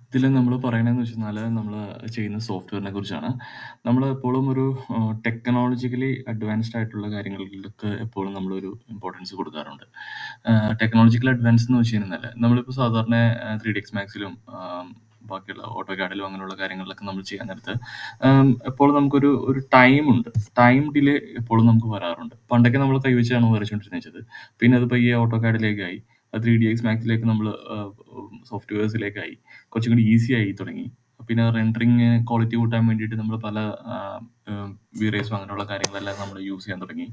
ഇതിൽ നമ്മൾ പറയണതെന്ന് വെച്ചെന്നാൽ നമ്മൾ ചെയ്യുന്ന സോഫ്റ്റ്‌വെയറിനെ കുറിച്ചാണ്. നമ്മൾ എപ്പോഴും ഒരു ടെക്നോളജിക്കലി അഡ്വാൻസ്ഡ് ആയിട്ടുള്ള കാര്യങ്ങൾക്ക് എപ്പോഴും നമ്മളൊരു ഇമ്പോർട്ടൻസ് കൊടുക്കാറുണ്ട്. ടെക്നോളജിക്കൽ അഡ്വാൻസ് എന്ന് വെച്ച് കഴിഞ്ഞാൽ നമ്മളിപ്പോൾ സാധാരണ 3ds മാക്സിലും ബാക്കിയുള്ള ഓട്ടോകാഡിലും അങ്ങനെയുള്ള കാര്യങ്ങളിലൊക്കെ നമ്മൾ ചെയ്യാൻ നേരത്ത് എപ്പോഴും നമുക്കൊരു ഒരു ടൈമുണ്ട്. ടൈം ഡിലേ എപ്പോഴും നമുക്ക് വരാറുണ്ട്. പണ്ടൊക്കെ നമ്മൾ കൈവച്ചാണ് വരച്ചുകൊണ്ടിരുന്നത്. പിന്നെ അത് പയ്യെ ഓട്ടോകാഡിലേക്കായി. 3ds മാക്സിലേക്ക് നമ്മൾ സോഫ്റ്റ്‌വെയർസിലേക്കായി. കുറച്ചും കൂടി ഈസി ആയി തുടങ്ങി. പിന്നെ റെൻഡറിങ് ക്വാളിറ്റി കൂട്ടാൻ വേണ്ടിയിട്ട് നമ്മൾ പല V-Rays അങ്ങനെയുള്ള കാര്യങ്ങളെല്ലാം നമ്മൾ യൂസ് ചെയ്യാൻ തുടങ്ങി.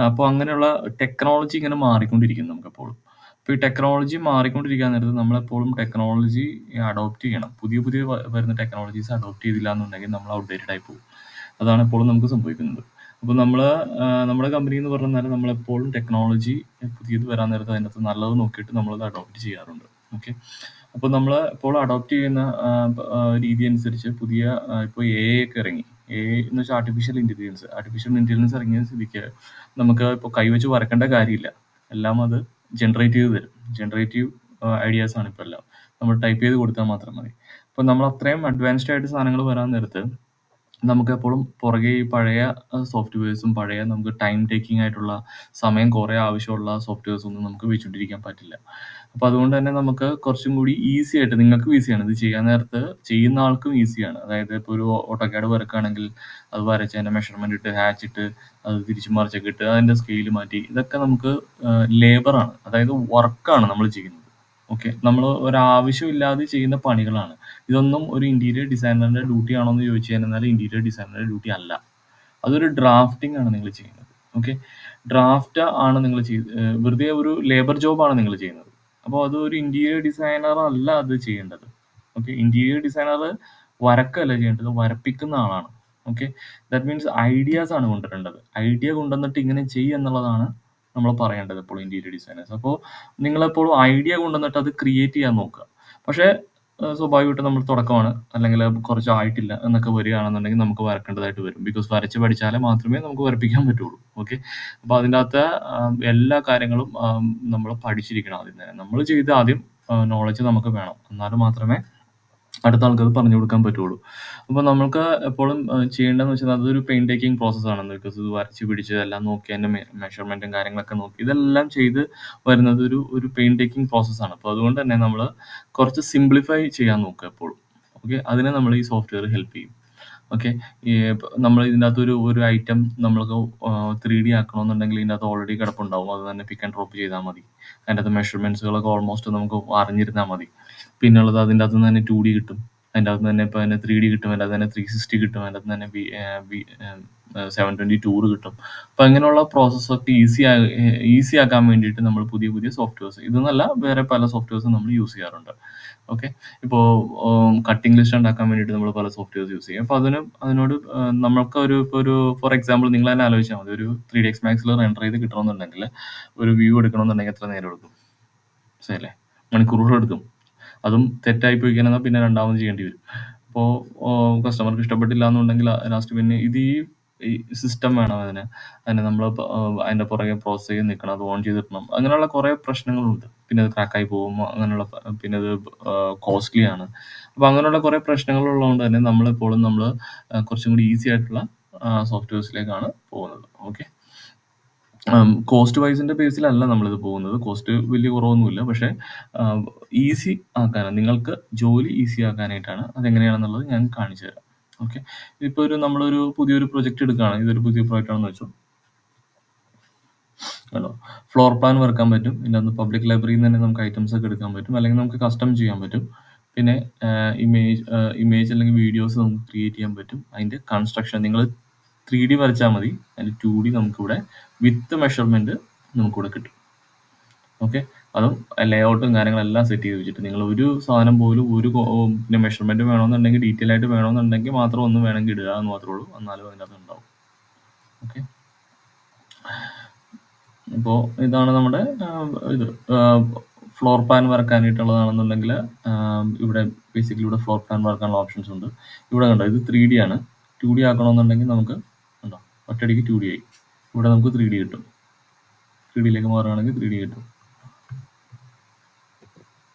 അപ്പോൾ അങ്ങനെയുള്ള ടെക്നോളജി ഇങ്ങനെ മാറിക്കൊണ്ടിരിക്കുന്നു നമുക്കെപ്പോഴും. അപ്പോൾ ഈ ടെക്നോളജി മാറിക്കൊണ്ടിരിക്കാൻ നേരത്ത് നമ്മളെപ്പോഴും ടെക്നോളജി അഡോപ്റ്റ് ചെയ്യണം. പുതിയ പുതിയ വരുന്ന ടെക്നോളജീസ് അഡോപ്റ്റ് ചെയ്തില്ല എന്നുണ്ടെങ്കിൽ നമ്മൾ ഔട്ട്ഡേറ്റഡ് ആയി പോകും. അതാണ് എപ്പോഴും നമുക്ക് സംഭവിക്കുന്നത്. അപ്പോൾ നമ്മുടെ കമ്പനി എന്ന് പറഞ്ഞാൽ നമ്മളെപ്പോഴും ടെക്നോളജി പുതിയത് വരാൻ നേരത്ത് അതിനകത്ത് നല്ലത് നോക്കിയിട്ട് നമ്മളത് അഡോപ്റ്റ് ചെയ്യാറുണ്ട്. ഓക്കെ. അപ്പോൾ നമ്മൾ ഇപ്പോൾ അഡോപ്റ്റ് ചെയ്യുന്ന രീതി അനുസരിച്ച് പുതിയ ഇപ്പോൾ AI ഒക്കെ ഇറങ്ങി. AI എന്ന് വെച്ചാൽ ആർട്ടിഫിഷ്യൽ ഇന്റലിജൻസ് ഇറങ്ങിയ സ്ഥിതിക്ക് നമുക്ക് ഇപ്പോൾ കൈവച്ച് വരക്കേണ്ട കാര്യമില്ല. എല്ലാം അത് ജനറേറ്റ് ചെയ്ത് തരും. ജനറേറ്റീവ് ഐഡിയാസ് ആണ് ഇപ്പോൾ എല്ലാം. നമ്മൾ ടൈപ്പ് ചെയ്ത് കൊടുത്താൽ മാത്രം മതി. അപ്പോൾ നമ്മൾ അത്രയും അഡ്വാൻസ്ഡ് ആയിട്ട് സാധനങ്ങൾ വരാൻ നേരത്ത് നമുക്കെപ്പോഴും പുറകെ ഈ പഴയ സോഫ്റ്റ്‌വെയർസും പഴയ നമുക്ക് ടൈം ടേക്കിംഗ് ആയിട്ടുള്ള സമയം കുറേ ആവശ്യമുള്ള സോഫ്റ്റ്‌വെയർസ് ഒന്നും നമുക്ക് വെച്ചുകൊണ്ടിരിക്കാൻ പറ്റില്ല. അപ്പോൾ അതുകൊണ്ട് തന്നെ നമുക്ക് കുറച്ചും കൂടി ഈസി ആയിട്ട് നിങ്ങൾക്കും ഈസിയാണ്. ഇത് ചെയ്യാൻ നേരത്ത് ചെയ്യുന്ന ആൾക്കും ഈസിയാണ്. അതായത് ഇപ്പോൾ ഒരു ഓട്ടോകാഡ് വരക്കുകയാണെങ്കിൽ അത് വരച്ച് അതിന്റെ മെഷർമെന്റ് ഇട്ട് ഹാച്ച് ഇട്ട് അത് തിരിച്ചും മറിച്ചൊക്കെ ഇട്ട് അതിന്റെ സ്കെയിൽ മാറ്റി ഇതൊക്കെ നമുക്ക് ലേബറാണ്. അതായത് വർക്കാണ് നമ്മൾ ചെയ്യുന്നത്. ഓക്കെ. നമ്മൾ ഒരാവശ്യമില്ലാതെ ചെയ്യുന്ന പണികളാണ്. ഇതൊന്നും ഒരു ഇന്റീരിയർ ഡിസൈനറുടെ ഡ്യൂട്ടി ആണോ എന്ന് ചോദിച്ചു കഴിഞ്ഞാൽ ഇന്റീരിയർ ഡിസൈനറുടെ ഡ്യൂട്ടി അല്ല. അതൊരു ഡ്രാഫ്റ്റിംഗ് ആണ് നിങ്ങൾ ചെയ്യുന്നത്. ഓക്കെ. ഡ്രാഫ്റ്റ് ആണ് നിങ്ങൾ വെറുതെ ഒരു ലേബർ ജോബാണ് നിങ്ങൾ ചെയ്യുന്നത്. അപ്പോൾ അത് ഒരു ഇന്റീരിയർ ഡിസൈനർ അല്ല അത് ചെയ്യേണ്ടത്. ഓക്കെ. ഇന്റീരിയർ ഡിസൈനർ വരക്കല്ല ചെയ്യേണ്ടത്, വരപ്പിക്കുന്ന ആളാണ്. ഓക്കെ. ദാറ്റ് മീൻസ് ഐഡിയാസ് ആണ് കൊണ്ടുവരേണ്ടത്. ഐഡിയ കൊണ്ടുവന്നിട്ട് ഇങ്ങനെ ചെയ്യ് എന്നുള്ളതാണ് നമ്മൾ പറയേണ്ടത് എപ്പോഴും ഇന്റീരിയർ ഡിസൈനേഴ്സ്. അപ്പോൾ നിങ്ങളെപ്പോഴും ഐഡിയ കൊണ്ടുവന്നിട്ട് അത് ക്രിയേറ്റ് ചെയ്യാൻ നോക്കുക. പക്ഷേ സ്വാഭാവികമായിട്ടും നമ്മൾ തുടക്കമാണ് അല്ലെങ്കിൽ കുറച്ച് ആയിട്ടില്ല എന്നൊക്കെ വരികയാണെന്നുണ്ടെങ്കിൽ നമുക്ക് വരക്കേണ്ടതായിട്ട് വരും. ബിക്കോസ് വരച്ച് പഠിച്ചാലേ മാത്രമേ നമുക്ക് വരപ്പിക്കാൻ പറ്റുള്ളൂ. ഓക്കെ. അപ്പോൾ അതിൻ്റെ അകത്തെ എല്ലാ കാര്യങ്ങളും നമ്മൾ പഠിച്ചിരിക്കണം ആദ്യം തന്നെ. നമ്മൾ ചെയ്ത് ആദ്യം നോളജ് നമുക്ക് വേണം. എന്നാൽ മാത്രമേ അടുത്ത ആൾക്കത് പറഞ്ഞു കൊടുക്കാൻ പറ്റുള്ളൂ. അപ്പോൾ നമ്മൾക്ക് എപ്പോഴും ചെയ്യേണ്ടതെന്ന് വെച്ചാൽ അതൊരു പെയിൻ ടേക്കിംഗ് പ്രോസസ്സാണ്. ബിക്കോസ് ഇത് വരച്ച് പിടിച്ച് എല്ലാം നോക്കി അതിൻ്റെ മെഷർമെൻറ്റും കാര്യങ്ങളൊക്കെ നോക്കി ഇതെല്ലാം ചെയ്ത് വരുന്നത് ഒരു പെയിൻ ടേക്കിംഗ് പ്രോസസ്സാണ്. അപ്പോൾ അതുകൊണ്ട് തന്നെ നമ്മൾ കുറച്ച് സിംപ്ലിഫൈ ചെയ്യാൻ നോക്കുക എപ്പോഴും. ഓക്കെ. അതിനെ നമ്മൾ ഈ സോഫ്റ്റ്വെയർ ഹെൽപ്പ് ചെയ്യും. ഓക്കെ. നമ്മൾ ഇതിൻ്റെ അകത്ത് ഒരു ഐറ്റം നമ്മൾക്ക് 3D ആക്കണമെന്നുണ്ടെങ്കിൽ ഇതിൻ്റെ അകത്ത് ഓൾറെഡി കിടപ്പുണ്ടാവും. അത് തന്നെ പിക്ക് ആൻഡ് ഡ്രോപ്പ് ചെയ്താൽ മതി. അതിൻ്റെ അകത്ത് മെഷർമെൻറ്റ്സുകളൊക്കെ ഓൾമോസ്റ്റ് നമുക്ക് അറിഞ്ഞിരുന്നാൽ മതി. പിന്നുള്ളത് അതിൻ്റെ അകത്ത് നിന്ന് തന്നെ 2D കിട്ടും. അതിൻ്റെ അകത്ത് തന്നെ ഇപ്പോൾ അതിന് 3D കിട്ടും. അതിൻ്റെ അകത്ത് തന്നെ 360 കിട്ടും. അതിൻ്റെ അകത്ത് തന്നെ 720 ടൂർ കിട്ടും. അപ്പോൾ അങ്ങനെയുള്ള പ്രോസസ്സൊക്കെ ഈസി ആക്കാൻ വേണ്ടിയിട്ട് നമ്മൾ പുതിയ പുതിയ സോഫ്റ്റ്വെയർസ് ഇതെന്നല്ല വേറെ പല സോഫ്റ്റ്വെയർസും നമ്മൾ യൂസ് ചെയ്യാറുണ്ട്. ഓക്കെ. ഇപ്പോൾ കട്ടിംഗ് ലിസ്റ്റ് ഉണ്ടാക്കാൻ വേണ്ടിയിട്ട് നമ്മൾ പല സോഫ്റ്റ്വെയർസ് യൂസ് ചെയ്യും. അപ്പോൾ അതിനോട് നമുക്ക് ഇപ്പോൾ ഒരു ഫോർ എക്സാമ്പിൾ നിങ്ങൾ തന്നെ ആലോചിച്ചാൽ മതി. ഒരു 3ds മാക്സിൽ റെൻഡർ ചെയ്ത് കിട്ടണമെന്നുണ്ടെങ്കിൽ ഒരു വ്യൂ എടുക്കണമെന്നുണ്ടെങ്കിൽ എത്ര നേരം എടുക്കും? ശരിയല്ലേ? മണിക്കൂറുകൾ എടുക്കും. അതും തെറ്റായി പോയി കഴിഞ്ഞാൽ പിന്നെ രണ്ടാമത് ചെയ്യേണ്ടി വരും. അപ്പോൾ കസ്റ്റമർക്ക് ഇഷ്ടപ്പെട്ടില്ല എന്നുണ്ടെങ്കിൽ ലാസ്റ്റ് പിന്നെ ഈ സിസ്റ്റം വേണം അതിനെ നമ്മൾ അതിൻ്റെ പുറകെ പ്രോസസ് ചെയ്ത് നിൽക്കണം, അത് ഓൺ ചെയ്തിടണം. അങ്ങനെയുള്ള കുറേ പ്രശ്നങ്ങളുണ്ട്. പിന്നെ അത് ക്രാക്കായി പോകും. അങ്ങനെയുള്ള പിന്നെ അത് കോസ്റ്റ്ലി ആണ്. അപ്പോൾ അങ്ങനെയുള്ള കുറേ പ്രശ്നങ്ങളുള്ളതുകൊണ്ട് തന്നെ നമ്മളെപ്പോഴും കുറച്ചും കൂടി ഈസി ആയിട്ടുള്ള സോഫ്റ്റ്വെയർസിലേക്കാണ് പോകുന്നത്. ഓക്കെ. കോസ്റ്റ് വൈസിന്റെ ബേസിലല്ല നമ്മളിത് പോകുന്നത്. കോസ്റ്റ് വലിയ കുറവൊന്നുമില്ല. പക്ഷേ ഈസി ആക്കാനാണ്, നിങ്ങൾക്ക് ജോലി ഈസി ആക്കാനായിട്ടാണ്. അതെങ്ങനെയാണെന്നുള്ളത് ഞാൻ കാണിച്ചു തരാം. ഓക്കെ. ഇപ്പോൾ നമ്മളൊരു പുതിയൊരു പ്രൊജക്റ്റ് എടുക്കുകയാണ്. ഇതൊരു പുതിയ പ്രോജക്റ്റ് ആണെന്ന് വെച്ചോ. കണ്ടോ? ഫ്ലോർ പ്ലാൻ വരക്കാൻ പറ്റും. ഇതിനകത്ത് പബ്ലിക് ലൈബ്രറിയിൽ നിന്ന് തന്നെ നമുക്ക് ഐറ്റംസ് ഒക്കെ എടുക്കാൻ പറ്റും. അല്ലെങ്കിൽ നമുക്ക് കസ്റ്റം ചെയ്യാൻ പറ്റും. പിന്നെ ഇമേജ് അല്ലെങ്കിൽ വീഡിയോസ് നമുക്ക് ക്രിയേറ്റ് ചെയ്യാൻ പറ്റും. അതിൻ്റെ കൺസ്ട്രക്ഷൻ നിങ്ങൾ 3D വരച്ചാൽ മതി. അതിൻ്റെ 2D നമുക്കിവിടെ വിത്ത് മെഷർമെൻറ്റ് നമുക്കിവിടെ കിട്ടും. ഓക്കെ. അതും ലേഔട്ടും കാര്യങ്ങളെല്ലാം സെറ്റ് ചെയ്ത് വെച്ചിട്ട് നിങ്ങൾ ഒരു സാധനം പോലും പിന്നെ മെഷർമെൻറ്റ് വേണമെന്നുണ്ടെങ്കിൽ ഡീറ്റെയിൽ ആയിട്ട് വേണമെന്നുണ്ടെങ്കിൽ മാത്രം ഒന്ന് വേണമെങ്കിൽ ഇടുക എന്ന് മാത്രമേ ഉള്ളൂ. എന്നാലും അതിനകത്ത് ഉണ്ടാവും. ഓക്കെ. ഇപ്പോൾ ഇതാണ് നമ്മുടെ ഇത് ഫ്ലോർ പ്ലാൻ വരക്കാനായിട്ടുള്ളതാണെന്നുണ്ടെങ്കിൽ ഇവിടെ ബേസിക്കലി ഇവിടെ ഫ്ലോർ പ്ലാൻ വരക്കാനുള്ള ഓപ്ഷൻസ് ഉണ്ട്. ഇവിടെ കണ്ടോ, ഇത് 3D ആണ്. 2D ആക്കണമെന്നുണ്ടെങ്കിൽ നമുക്ക് കണ്ടോ ഒറ്റയടിക്ക് 2D ആയി. ഇവിടെ നമുക്ക് 3D കിട്ടും. 3Dയിലേക്ക് മാറുകയാണെങ്കിൽ 3D കിട്ടും.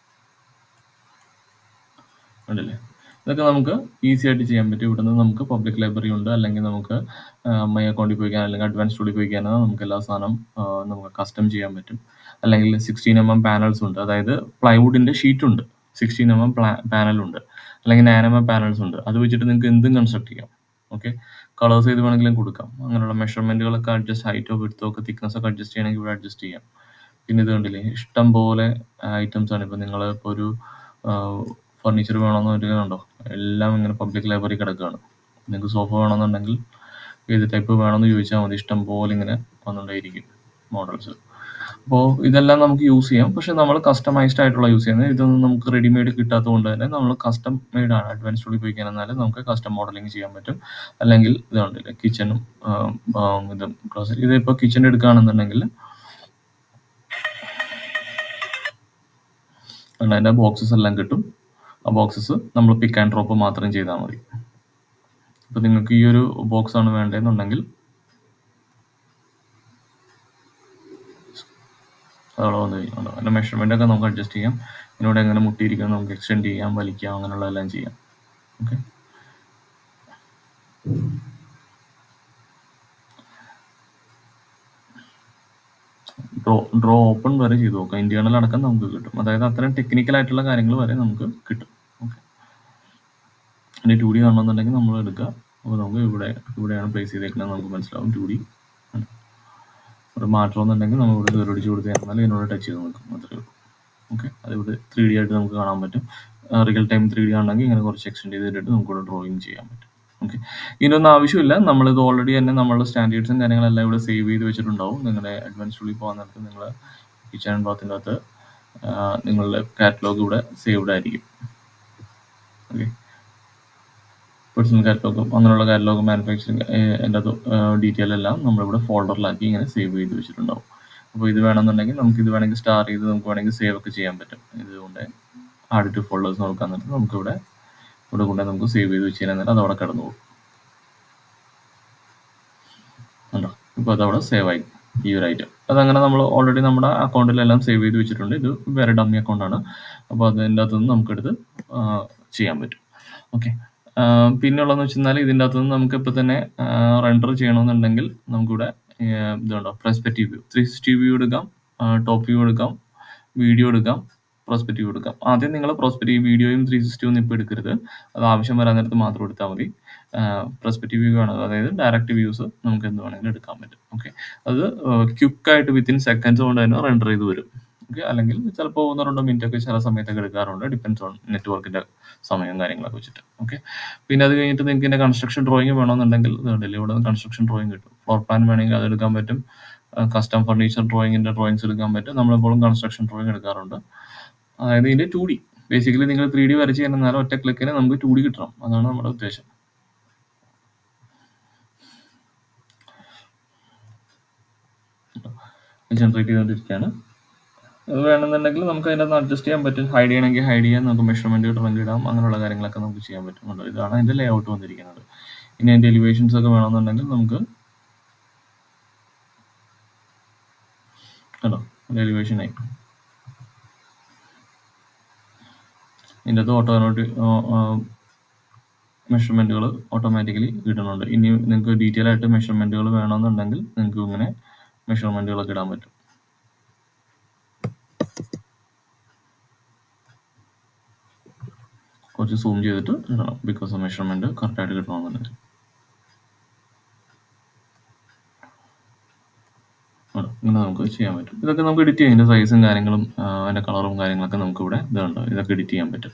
ഉണ്ടല്ലേ. ഇതൊക്കെ നമുക്ക് ഈസി ആയിട്ട് ചെയ്യാൻ പറ്റും. ഇവിടുന്ന് നമുക്ക് പബ്ലിക് ലൈബ്രറി ഉണ്ട്, അല്ലെങ്കിൽ നമുക്ക് മൈ അക്കൗണ്ടിൽ പോയിക്കാൻ, അല്ലെങ്കിൽ അഡ്വാൻസ് ടൂളിൽ പോയിക്കാൻ നമുക്ക് എല്ലാ സാധനം നമുക്ക് കസ്റ്റം ചെയ്യാൻ പറ്റും. അല്ലെങ്കിൽ 16mm പാനൽസ് ഉണ്ട്, അതായത് പ്ലൈവുഡിന്റെ ഷീറ്റ് ഉണ്ട്, 16mm പാനലുണ്ട്, അല്ലെങ്കിൽ 9mm പാനൽസ് ഉണ്ട്. അത് വെച്ചിട്ട് നിങ്ങൾക്ക് എന്തും കൺസ്ട്രക്ട് ചെയ്യാം. ഓക്കെ, കളേഴ്സ് ചെയ്ത് വേണമെങ്കിലും കൊടുക്കാം. അങ്ങനെയുള്ള മെഷർമെന്റുകളൊക്കെ അഡ്ജസ്റ്റ്, ഹൈറ്റോ വിഡ്ത്തോ ഒക്കെ തിക്നെസ് ഒക്കെ അഡ്ജസ്റ്റ് ചെയ്യണമെങ്കിൽ ഇവിടെ അഡ്ജസ്റ്റ് ചെയ്യാം. പിന്നെ ഇത് കണ്ടില്ലേ, ഇഷ്ടം പോലെ ഐറ്റംസ് ആണ്. ഇപ്പൊ നിങ്ങൾ ഇപ്പോൾ ഒരു ഫർണിച്ചർ വേണമെന്ന് വരികയുണ്ടോ, എല്ലാം ഇങ്ങനെ പബ്ലിക് ലൈബ്രറി കിടക്കുകയാണ്. നിങ്ങൾക്ക് സോഫ വേണമെന്നുണ്ടെങ്കിൽ ഏത് ടൈപ്പ് വേണമെന്ന് ചോദിച്ചാൽ മതി, ഇഷ്ടം പോലെ ഇങ്ങനെ വന്നുകൊണ്ടേയിരിക്കും മോഡൽസ്. അപ്പോൾ ഇതെല്ലാം നമുക്ക് യൂസ് ചെയ്യാം, പക്ഷെ നമ്മൾ കസ്റ്റമൈസ്ഡ് ആയിട്ടുള്ള യൂസ് ചെയ്യുന്നത്. ഇതൊന്നും നമുക്ക് റെഡിമെയ്ഡ് കിട്ടാത്തത് കൊണ്ട് തന്നെ നമ്മൾ കസ്റ്റം മെയ്ഡ് ആണ്. അഡ്വാൻസ് ടൂളിൽ പോയി കഴിഞ്ഞാൽ നമുക്ക് കസ്റ്റം മോഡലിംഗ് ചെയ്യാൻ പറ്റും. അല്ലെങ്കിൽ ഇത് കണ്ടില്ലേ, കിച്ചണും ഇതും ക്ലോസറ്റ്. ഇതിപ്പോൾ കിച്ചൺ എടുക്കുകയാണെന്നുണ്ടെങ്കിൽ അതിൻ്റെ ബോക്സസ് എല്ലാം കിട്ടും. ആ ബോക്സസ് നമ്മൾ പിക്ക് ആൻഡ് ഡ്രോപ്പ് മാത്രം ചെയ്താൽ മതി. ഇപ്പം നിങ്ങൾക്ക് ഈ ഒരു ബോക്സ് ആണ് വേണ്ടതെന്നുണ്ടെങ്കിൽ അതവിടെ വന്നു കഴിഞ്ഞുണ്ടോ, അതിൻ്റെ മെഷർമെൻ്റ് ഒക്കെ നമുക്ക് അഡ്ജസ്റ്റ് ചെയ്യാം. ഇതിനോട് എങ്ങനെ മുട്ടിയിരിക്കണം നമുക്ക് എക്സ്റ്റെൻഡ് ചെയ്യാം, വലിക്കാം, അങ്ങനെയുള്ളതെല്ലാം ചെയ്യാം. ഓക്കെ, ഡ്രോ ഓപ്പൺ വരെ ചെയ്ത് നോക്കാം. ഇന്റേണൽ അടക്കം നമുക്ക് കിട്ടും. അതായത് അത്രയും ടെക്നിക്കൽ ആയിട്ടുള്ള കാര്യങ്ങൾ വരെ നമുക്ക് കിട്ടും. ഓക്കെ, അതിൻ്റെ 2D കാണണമെന്നുണ്ടെങ്കിൽ നമ്മൾ എടുക്കുക. അപ്പോൾ നമുക്ക് ഇവിടെയാണ് പ്ലേസ് ചെയ്തേക്കുന്നത്, നമുക്ക് മനസ്സിലാവും 2D. ഒരു മാറ്റം എന്നുണ്ടെങ്കിൽ നമ്മൾ ഇവിടെ കയറിടിച്ച് കൊടുത്ത് കഴിഞ്ഞാൽ ഇതിനോട് ടച്ച് ചെയ്ത് നോക്കും, അത്രയേ ഉള്ളൂ. ഓക്കെ, അതിവിടെ 3D ആയിട്ട് നമുക്ക് കാണാൻ പറ്റും. റിയൽ ടൈം 3D ആണെങ്കിൽ ഇങ്ങനെ കുറച്ച് എക്സ്റ്റെൻഡ് ചെയ്തിട്ട് നമുക്കിവിടെ ഡ്രോയിങ് ചെയ്യാൻ പറ്റും. ഓക്കെ, ഇതിനൊന്നും ആവശ്യമില്ല. നമ്മളിത് ഓൾറെഡി തന്നെ നമ്മളുടെ സ്റ്റാൻഡേർഡ്സും കാര്യങ്ങളെല്ലാം ഇവിടെ സേവ് ചെയ്ത് വെച്ചിട്ടുണ്ടാവും. നിങ്ങളുടെ അഡ്വാൻസ് ടൂളിൽ പോകാൻ നേരത്ത് നിങ്ങൾ കിച്ചൺ ആൻഡ് ബാത്തിൻ്റെ അകത്ത് നിങ്ങളുടെ കാറ്റലോഗ് ഇവിടെ സേവ്ഡ് ആയിരിക്കും. ഓക്കെ, പേഴ്സണൽ കാറ്റലോഗും അങ്ങനെയുള്ള കാറ്റലോഗും മാനുഫാക്ചറിങ് എൻ്റെ അത് ഡീറ്റെയിൽ എല്ലാം നമ്മളിവിടെ ഫോൾഡറിലാക്കി ഇങ്ങനെ സേവ് ചെയ്ത് വെച്ചിട്ടുണ്ടാവും. അപ്പോൾ ഇത് വേണമെന്നുണ്ടെങ്കിൽ നമുക്ക് ഇത് വേണമെങ്കിൽ സ്റ്റാർ ചെയ്ത് നമുക്ക് വേണമെങ്കിൽ സേവ് ഒക്കെ ചെയ്യാൻ പറ്റും. ഇതുകൊണ്ട് ആഡ് ടു ഫോൾഡേഴ്സ് നോക്കാൻ നേരത്ത് നമുക്കിവിടെ കൊണ്ട് നമുക്ക് സേവ് ചെയ്ത് വെച്ച് കഴിഞ്ഞാൽ അത് അവിടെ കിടന്നു പോകും. ഉണ്ടോ, ഇപ്പോൾ അതവിടെ സേവ് ആയി ഈ ഒരു ഐറ്റം. അതങ്ങനെ നമ്മൾ ഓൾറെഡി നമ്മുടെ അക്കൗണ്ടിലെല്ലാം സേവ് ചെയ്ത് വെച്ചിട്ടുണ്ട്. ഇത് വേറെ ഡമ്മി അക്കൗണ്ടാണ്, അപ്പോൾ അതിൻ്റെ അകത്തുനിന്ന് നമുക്കെടുത്ത് ചെയ്യാൻ പറ്റും. ഓക്കെ, പിന്നെ ഉള്ളതെന്ന് വെച്ചാൽ ഇതിൻ്റെ അകത്തുനിന്ന് നമുക്ക് ഇപ്പോൾ തന്നെ റെൻഡർ ചെയ്യണമെന്നുണ്ടെങ്കിൽ നമുക്കിവിടെ ഇതുണ്ടോ, പെർസ്പെക്റ്റീവ് വ്യൂ, 360 വ്യൂ എടുക്കാം, ടോപ്പ് വ്യൂ എടുക്കാം, വീഡിയോ എടുക്കാം, പ്രോസ്പെക്റ്റീവ് എടുക്കാം. ആദ്യം നിങ്ങൾ പ്രോസ്പെക്റ്റീവ് വീഡിയോയും 360 ഒന്നും ഇപ്പോൾ എടുക്കരുത്, അത് ആവശ്യം വരാൻ നേരത്ത് മാത്രം എടുത്താൽ മതി. പെർസ്പെക്റ്റീവ് വ്യൂ ആണ്, അതായത് ഡയറക്റ്റ് വ്യൂസ് നമുക്ക് എന്ത് വേണമെങ്കിലും എടുക്കാൻ പറ്റും. ഓക്കെ, അത് ക്വിക്കായിട്ട് വിത്തിൻ സെക്കൻഡ്സ് കൊണ്ട് തന്നെ റെൻഡർ ചെയ്ത് വരും. ഓക്കെ, അല്ലെങ്കിൽ ചിലപ്പോൾ 1-2 മിനിറ്റ് ഒക്കെ ചില സമയത്തൊക്കെ എടുക്കാറുണ്ട്, ഡിപ്പെൻസ് ഓൺ നെറ്റ്വർക്കിൻ്റെ സമയവും കാര്യങ്ങളൊക്കെ വെച്ചിട്ട്. ഓക്കെ, പിന്നെ അത് കഴിഞ്ഞിട്ട് നിങ്ങൾക്ക് ഇതിൻ്റെ കൺസ്ട്രക്ഷൻ ഡ്രോയിങ് വേണമെന്നുണ്ടെങ്കിൽ ഇതുണ്ടല്ലേ, ഇവിടെ കൺസ്ട്രക്ഷൻ ഡ്രോയിങ് കിട്ടും. ഫ്ലോർ പ്ലാൻ വേണമെങ്കിൽ അത് എടുക്കാൻ പറ്റും. കസ്റ്റം ഫർണിച്ചർ ഡ്രോയിങ്ങിൻ്റെ ഡ്രോയിങ്സ് എടുക്കാൻ പറ്റും. നമ്മളെപ്പോഴും കൺസ്ട്രക്ഷൻ ഡ്രോയിങ് എടുക്കാറുണ്ട്. അതായത് ഇതിൻ്റെ 2D, ബേസിക്കലി നിങ്ങൾ 3D വരച്ച് കഴിഞ്ഞാൽ ഒറ്റ ക്ലിക്കിന് നമുക്ക് 2D കിട്ടണം, അതാണ് നമ്മുടെ ഉദ്ദേശം. ജനറേറ്റ് ചെയ്തുകൊണ്ടിരിക്കുകയാണ്. അത് വേണമെന്നുണ്ടെങ്കിൽ നമുക്ക് അതിനകത്ത് അഡ്ജസ്റ്റ് ചെയ്യാൻ പറ്റും. ഹൈഡ് ചെയ്യണമെങ്കിൽ ഹൈഡ് ചെയ്യാൻ, നമുക്ക് മെഷർമെൻറ്റ് ഇടണമെങ്കിൽ ഇടാം, അങ്ങനെയുള്ള കാര്യങ്ങളൊക്കെ നമുക്ക് ചെയ്യാൻ പറ്റുന്നുണ്ട്. ഇതാണ് അതിൻ്റെ ലേ ഔട്ട് വന്നിരിക്കുന്നത്. ഇനി അതിൻ്റെ എലിവേഷൻസ് ഒക്കെ വേണമെന്നുണ്ടെങ്കിൽ നമുക്ക് കേട്ടോ, എലിവേഷനായി ഇതിൻ്റെ അകത്ത് മെഷർമെൻറ്റുകൾ ഓട്ടോമാറ്റിക്കലി ഇടുന്നുണ്ട്. ഇനി നിങ്ങൾക്ക് ഡീറ്റെയിൽ ആയിട്ട് മെഷർമെൻറ്റുകൾ വേണമെന്നുണ്ടെങ്കിൽ നിങ്ങൾക്ക് ഇങ്ങനെ മെഷർമെൻറ്റുകളൊക്കെ ഇടാൻ പറ്റും. കുറച്ച് സൂം ചെയ്തിട്ട് ഇടണം, ബിക്കോസ് മെഷർമെൻറ്റ് കറക്റ്റായിട്ട് കിട്ടണമെന്നുണ്ടെങ്കിൽ. ഇങ്ങനെ നമുക്ക് ചെയ്യാൻ പറ്റും. ഇതൊക്കെ നമുക്ക് എഡിറ്റ് ചെയ്യാം. ഇതിൻ്റെ സൈസും കാര്യങ്ങളും അതിൻ്റെ കളറും കാര്യങ്ങളൊക്കെ നമുക്ക് ഇവിടെ ഇതുണ്ട്, ഇതൊക്കെ എഡിറ്റ് ചെയ്യാൻ പറ്റും.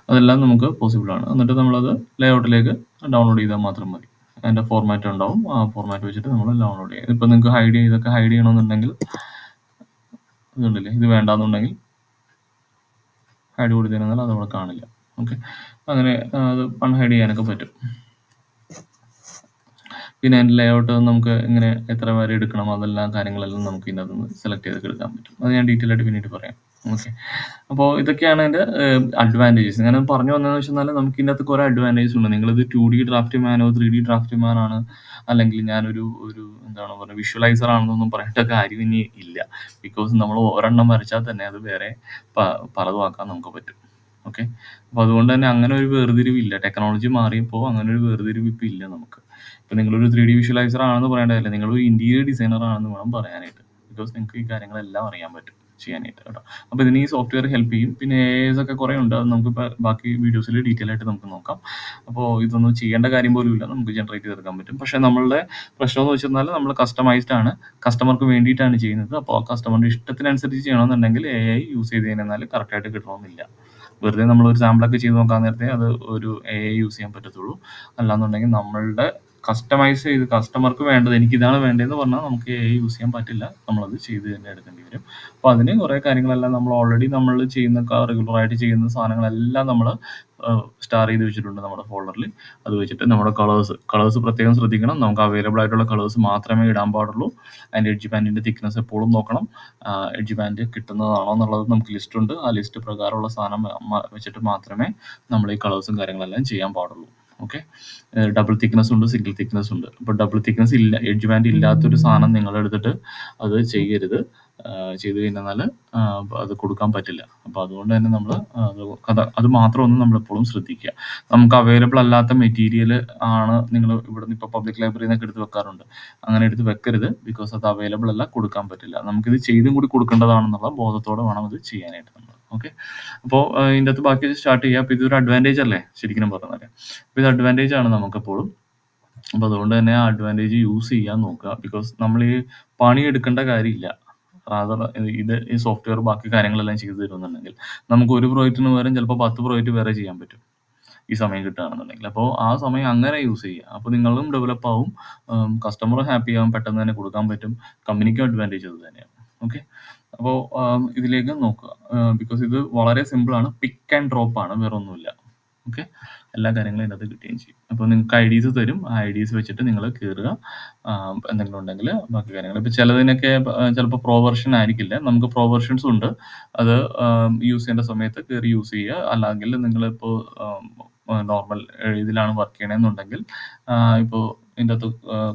അതെല്ലാം നമുക്ക് പോസിബിൾ ആണ്. എന്നിട്ട് നമ്മളത് ലേഔട്ടിലേക്ക് ഡൗൺലോഡ് ചെയ്താൽ മാത്രം മതി. അതിൻ്റെ ഫോർമാറ്റ് ഉണ്ടാവും, ആ ഫോർമാറ്റ് വെച്ചിട്ട് നമ്മൾ ഡൗൺലോഡ് ചെയ്യാം. ഇപ്പം നിങ്ങൾക്ക് ഇതൊക്കെ ഹൈഡ് ചെയ്യണമെന്നുണ്ടെങ്കിൽ ഇതുണ്ടല്ലേ, ഇത് വേണ്ടാന്നുണ്ടെങ്കിൽ ഹൈഡ് കൊടുത്തു കഴിഞ്ഞാൽ അതവിടെ കാണില്ല. ഓക്കെ, അങ്ങനെ അത് അൺഹൈഡ് ചെയ്യാനൊക്കെ പറ്റും. പിന്നെ അതിൻ്റെ ലേഔട്ട് നമുക്ക് എങ്ങനെ എത്ര വരെ എടുക്കണം, അതെല്ലാം കാര്യങ്ങളെല്ലാം നമുക്ക് ഇതിനകത്ത് നിന്ന് സെലക്ട് ചെയ്തൊക്കെ എടുക്കാൻ പറ്റും. അത് ഞാൻ ഡീറ്റെയിൽ ആയിട്ട് പിന്നീട് പറയാം. ഓക്കെ, അപ്പോൾ ഇതൊക്കെയാണ് അതിൻ്റെ അഡ്വാൻറ്റേജസ്. ഞാൻ പറഞ്ഞു വന്നതെന്ന് വെച്ചാൽ നമുക്ക് ഇതിനകത്ത് കുറേ അഡ്വാൻറ്റേജസ് ഉണ്ട്. നിങ്ങളിത് 2D ഡ്രാഫ്റ്റ് മാനോ 3D ഡ്രാഫ്റ്റ് മാനാണ്, അല്ലെങ്കിൽ ഞാനൊരു എന്താണ് പറയുക വിഷ്വലൈസർ ആണെന്നൊന്നും പറയേണ്ട കാര്യം ഇനി ഇല്ല. ബിക്കോസ് നമ്മൾ ഒരെണ്ണം വരച്ചാൽ തന്നെ അത് വേറെ പലതും ആക്കാൻ നമുക്ക് പറ്റും. ഓക്കെ. അപ്പോൾ അതുകൊണ്ട് തന്നെ അങ്ങനെ ഒരു വേർതിരിവില്ല. ടെക്നോളജി മാറിയപ്പോൾ അങ്ങനെ ഒരു വേർതിരിവ് ഇപ്പം ഇല്ല നമുക്ക്. ഇപ്പം നിങ്ങളൊരു 3D വിഷ്വലൈസർ ആണെന്ന് പറയേണ്ട കാര്യമില്ല. നിങ്ങളൊരു ഇന്റീരിയർ ഡിസൈനർ ആണെന്ന് വേണം പറയാനായിട്ട്. ബിക്കോസ് നിങ്ങൾക്ക് ഈ കാര്യങ്ങളെല്ലാം അറിയാൻ പറ്റും ചെയ്യാനായിട്ട് കേട്ടോ. അപ്പോൾ ഇതിന് ഈ സോഫ്റ്റ്വെയർ ഹെൽപ്പ് ചെയ്യും. പിന്നെ AIs ഒക്കെ കുറേ ഉണ്ട്. അത് നമുക്കിപ്പോൾ ബാക്കി വീഡിയോസിൽ ഡീറ്റെയിൽ ആയിട്ട് നമുക്ക് നോക്കാം. അപ്പോൾ ഇതൊന്നും ചെയ്യേണ്ട കാര്യം പോലും ഇല്ല. നമുക്ക് ജനറേറ്റ് ചെയ്തെടുക്കാൻ പറ്റും. പക്ഷേ നമ്മളുടെ പ്രശ്നം എന്ന് വെച്ചിരുന്നാൽ നമ്മൾ കസ്റ്റമൈസ്ഡ് ആണ്. കസ്റ്റമർക്ക് വേണ്ടിയിട്ടാണ് ചെയ്യുന്നത്. അപ്പോൾ കസ്റ്റമറിന്റെ ഇഷ്ടത്തിനനുസരിച്ച് ചെയ്യണമെന്നുണ്ടെങ്കിൽ AI യൂസ് ചെയ്ത് കഴിഞ്ഞാൽ കറക്റ്റായിട്ട് കിട്ടണമെന്നില്ല. വെറുതെ നമ്മളൊരു സാമ്പിളൊക്കെ ചെയ്ത് നോക്കാൻ നേരത്തെ അത് ഒരു AI യൂസ് ചെയ്യാൻ പറ്റത്തുള്ളൂ. അല്ലാന്നുണ്ടെങ്കിൽ നമ്മളുടെ കസ്റ്റമൈസ് ചെയ്ത് കസ്റ്റമർക്ക് വേണ്ടത് എനിക്കിതാണ് വേണ്ടതെന്ന് പറഞ്ഞാൽ നമുക്ക് AI യൂസ് ചെയ്യാൻ പറ്റില്ല. നമ്മളത് ചെയ്ത് തന്നെ എടുക്കേണ്ടി വരും. അപ്പോൾ അതിന് കുറേ കാര്യങ്ങളെല്ലാം നമ്മൾ ഓൾറെഡി നമ്മൾ ചെയ്യുന്ന റെഗുലറായിട്ട് ചെയ്യുന്ന സാധനങ്ങളെല്ലാം നമ്മൾ സ്റ്റാർ ചെയ്ത് വെച്ചിട്ടുണ്ട് നമ്മുടെ ഫോൾഡറിൽ. അത് വെച്ചിട്ട് നമ്മുടെ കളേഴ്സ് പ്രത്യേകം ശ്രദ്ധിക്കണം. നമുക്ക് അവൈലബിൾ ആയിട്ടുള്ള കളേഴ്സ് മാത്രമേ ഇടാൻ പാടുള്ളൂ. അതിൻ്റെ എഡ്ജ് ബാൻഡിൻ്റെ തിക്നെസ് എപ്പോഴും നോക്കണം. എഡ്ജ് ബാൻഡ് കിട്ടുന്നതാണോ എന്നുള്ളത് നമുക്ക് ലിസ്റ്റ് ഉണ്ട്. ആ ലിസ്റ്റ് പ്രകാരമുള്ള സാധനം വെച്ചിട്ട് മാത്രമേ നമ്മൾ ഈ കളേഴ്സും കാര്യങ്ങളെല്ലാം ചെയ്യാൻ പാടുള്ളൂ. ഓക്കെ. ഡബിൾ തിക്നെസ് ഉണ്ട്, സിംഗിൾ തിക്നെസ് ഉണ്ട്. അപ്പോൾ ഡബിൾ തിക്നെസ് ഇല്ല, എഡ്ജ് ബാൻഡ് ഇല്ലാത്തൊരു സാധനം നിങ്ങൾ എടുത്തിട്ട് അത് ചെയ്യരുത്. ചെയ്ത് കഴിഞ്ഞാൽ അത് കൊടുക്കാൻ പറ്റില്ല. അപ്പോൾ അതുകൊണ്ട് തന്നെ നമ്മൾ അത് മാത്രമൊന്നും നമ്മളെപ്പോഴും ശ്രദ്ധിക്കുക. നമുക്ക് അവൈലബിൾ അല്ലാത്ത മെറ്റീരിയൽ ആണ് നിങ്ങൾ ഇവിടുന്ന് ഇപ്പോൾ പബ്ലിക് ലൈബ്രറിയിൽ നിന്നൊക്കെ എടുത്ത് വെക്കാറുണ്ട്. അങ്ങനെ എടുത്ത് വെക്കരുത്. ബിക്കോസ് അത് അവൈലബിൾ അല്ല, കൊടുക്കാൻ പറ്റില്ല. നമുക്കിത് ചെയ്തും കൂടി കൊടുക്കേണ്ടതാണെന്നുള്ള ബോധത്തോടെ വേണം ഇത് ചെയ്യാനായിട്ട് നമ്മൾ. ഓക്കെ. അപ്പോൾ ഇതിൻ്റെ അകത്ത് ബാക്കി സ്റ്റാർട്ട് ചെയ്യുക. അപ്പോൾ ഇതൊരു അഡ്വാൻറ്റേജ് അല്ലേ ശരിക്കും പറഞ്ഞാൽ. അപ്പോൾ ഇത് അഡ്വാൻറ്റേജ് ആണ് നമുക്കെപ്പോഴും. അപ്പോൾ അതുകൊണ്ട് തന്നെ ആ അഡ്വാൻറ്റേജ് യൂസ് ചെയ്യാൻ നോക്കുക. ബിക്കോസ് നമ്മൾ ഈ പണിയെടുക്കേണ്ട കാര്യമില്ല. റാദർ ഇത് ഈ സോഫ്റ്റ്വെയർ ബാക്കി കാര്യങ്ങളെല്ലാം ചെയ്തു തരുമെന്നുണ്ടെങ്കിൽ നമുക്ക് ഒരു പ്രോജക്റ്റിന് പകരം ചിലപ്പോൾ 10 പ്രോജക്റ്റ് വേറെ ചെയ്യാൻ പറ്റും ഈ സമയം കിട്ടുകയാണെന്നുണ്ടെങ്കിൽ. അപ്പോൾ ആ സമയം അങ്ങനെ യൂസ് ചെയ്യുക. അപ്പോൾ നിങ്ങളും ഡെവലപ്പ് ആവും, കസ്റ്റമർ ഹാപ്പി ആവും, പെട്ടെന്ന് തന്നെ കൊടുക്കാൻ പറ്റും. കമ്പനിക്കും അഡ്വാൻറ്റേജ് അത് തന്നെയാണ്. ഓക്കെ. അപ്പോൾ ഇതിലേക്ക് നോക്കുക. ബിക്കോസ് ഇത് വളരെ സിമ്പിളാണ്. പിക്ക് ആൻഡ് ഡ്രോപ്പ് ആണ്, വേറെ ഒന്നുമില്ല. ഓക്കെ. എല്ലാ കാര്യങ്ങളും ഇതിനകത്ത് കിട്ടുകയും ചെയ്യും. അപ്പോൾ നിങ്ങൾക്ക് IDs തരും. ആ IDs വെച്ചിട്ട് നിങ്ങൾ കയറുക. എന്തെങ്കിലും ഉണ്ടെങ്കിൽ ബാക്കി കാര്യങ്ങൾ ഇപ്പോൾ ചിലതിനൊക്കെ ചിലപ്പോൾ പ്രോ വെർഷൻ ആയിരിക്കില്ല. നമുക്ക് പ്രോ വെർഷൻസും ഉണ്ട്. അത് യൂസ് ചെയ്യേണ്ട സമയത്ത് കയറി യൂസ് ചെയ്യുക. അല്ലെങ്കിൽ നിങ്ങളിപ്പോൾ നോർമൽ ഇതിലാണ് വർക്ക് ചെയ്യണമെന്നുണ്ടെങ്കിൽ ഇപ്പോൾ ഇതിൻ്റെ അകത്ത്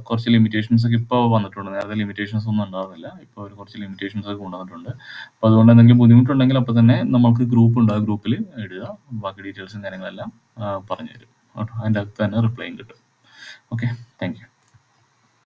കുറച്ച് ലിമിറ്റേഷൻസ് ഒക്കെ ഇപ്പോൾ വന്നിട്ടുണ്ട്. നേരത്തെ ലിമിറ്റേഷൻസ് ഒന്നും ഉണ്ടായിരുന്നില്ല. ഇപ്പോൾ ഒരു കുറച്ച് ലിമിറ്റേഷൻസ് ഒക്കെ കൊണ്ടുവന്നിട്ടുണ്ട്. അപ്പോൾ അതുകൊണ്ട് എന്തെങ്കിലും ബുദ്ധിമുട്ടുണ്ടെങ്കിൽ അപ്പോൾ തന്നെ നമുക്ക് ഗ്രൂപ്പ് ഉണ്ട്. ആ ഗ്രൂപ്പിൽ ഇടുക. ബാക്കി ഡീറ്റെയിൽസും കാര്യങ്ങളെല്ലാം പറഞ്ഞു തരും. അതിൻ്റെ അകത്ത് തന്നെ റിപ്ലൈയും കിട്ടും. ഓക്കെ. Thank you.